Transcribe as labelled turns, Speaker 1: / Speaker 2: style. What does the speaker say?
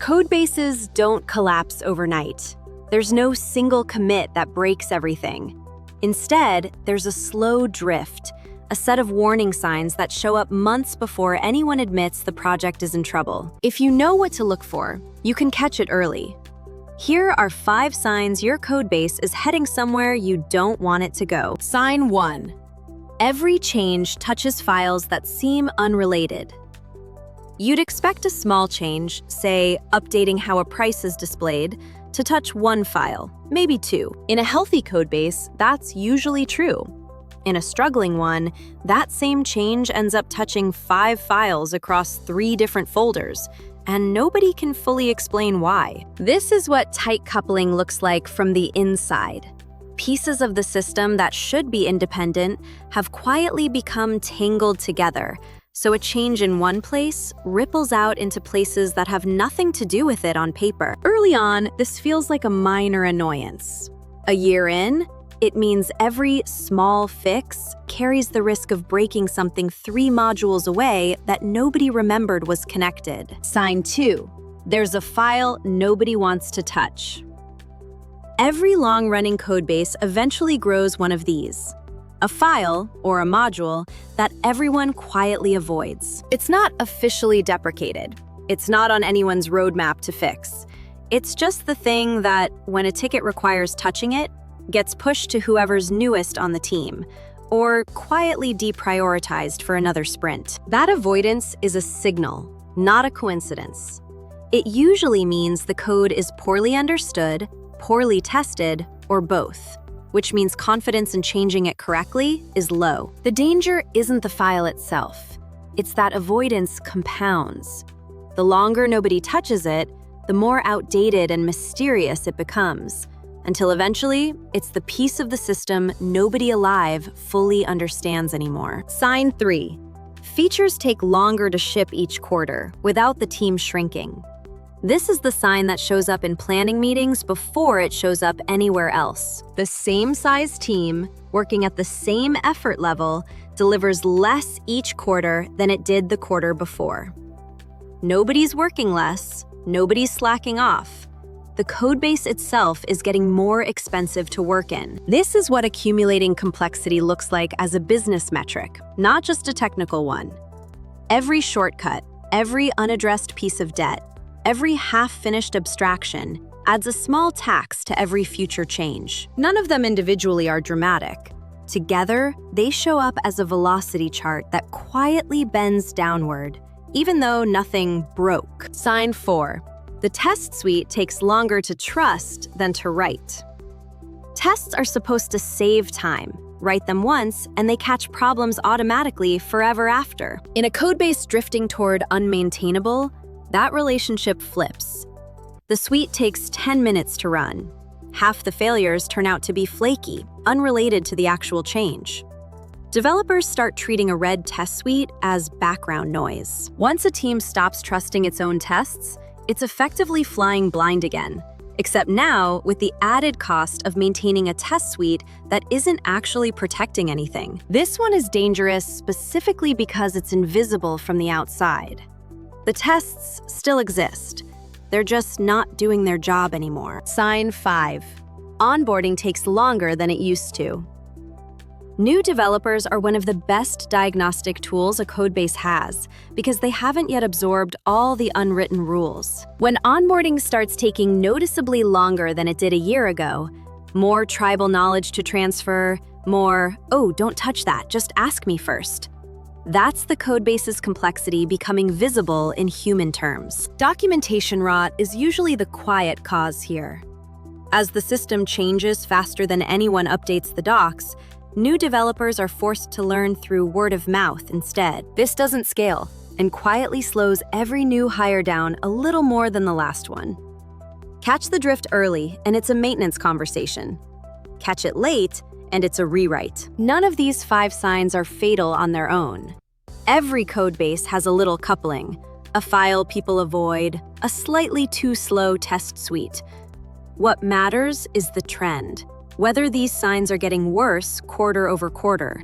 Speaker 1: Codebases don't collapse overnight. There's no single commit that breaks everything. Instead, there's a slow drift, a set of warning signs that show up months before anyone admits the project is in trouble. If you know what to look for, you can catch it early. Here are 5 signs your codebase is heading somewhere you don't want it to go. Sign 1. Every change touches files that seem unrelated. You'd expect a small change, say updating how a price is displayed, to touch 1 file, maybe 2. In a healthy codebase, that's usually true. In a struggling one, that same change ends up touching 5 files across 3 different folders, and nobody can fully explain why. This is what tight coupling looks like from the inside. Pieces of the system that should be independent have quietly become tangled together, so a change in one place ripples out into places that have nothing to do with it on paper. Early on, this feels like a minor annoyance. A year in, it means every small fix carries the risk of breaking something 3 modules away that nobody remembered was connected. Sign 2. There's a file nobody wants to touch. Every long-running codebase eventually grows one of these. A file, or a module, that everyone quietly avoids. It's not officially deprecated. It's not on anyone's roadmap to fix. It's just the thing that, when a ticket requires touching it, gets pushed to whoever's newest on the team, or quietly deprioritized for another sprint. That avoidance is a signal, not a coincidence. It usually means the code is poorly understood, poorly tested, or both, which means confidence in changing it correctly is low. The danger isn't the file itself. It's that avoidance compounds. The longer nobody touches it, the more outdated and mysterious it becomes, until eventually, it's the piece of the system nobody alive fully understands anymore. Sign 3. Features take longer to ship each quarter, without the team shrinking. This is the sign that shows up in planning meetings before it shows up anywhere else. The same size team, working at the same effort level, delivers less each quarter than it did the quarter before. Nobody's working less, nobody's slacking off. The codebase itself is getting more expensive to work in. This is what accumulating complexity looks like as a business metric, not just a technical one. Every shortcut, every unaddressed piece of debt, every half-finished abstraction adds a small tax to every future change. None of them individually are dramatic. Together, they show up as a velocity chart that quietly bends downward, even though nothing broke. Sign 4. The test suite takes longer to trust than to write. Tests are supposed to save time. Write them once, and they catch problems automatically forever after. In a codebase drifting toward unmaintainable, that relationship flips. The suite takes 10 minutes to run. Half the failures turn out to be flaky, unrelated to the actual change. Developers start treating a red test suite as background noise. Once a team stops trusting its own tests, it's effectively flying blind again, except now with the added cost of maintaining a test suite that isn't actually protecting anything. This one is dangerous specifically because it's invisible from the outside. The tests still exist. They're just not doing their job anymore. Sign 5. Onboarding takes longer than it used to. New developers are one of the best diagnostic tools a codebase has because they haven't yet absorbed all the unwritten rules. When onboarding starts taking noticeably longer than it did a year ago, more tribal knowledge to transfer, more, "Oh, don't touch that, just ask me first." That's the codebase's complexity becoming visible in human terms. Documentation rot is usually the quiet cause here. As the system changes faster than anyone updates the docs, new developers are forced to learn through word of mouth instead. This doesn't scale and quietly slows every new hire down a little more than the last one. Catch the drift early, and it's a maintenance conversation. Catch it late, and it's a rewrite. None of these 5 signs are fatal on their own. Every codebase has a little coupling, a file people avoid, a slightly too slow test suite. What matters is the trend, whether these signs are getting worse quarter over quarter.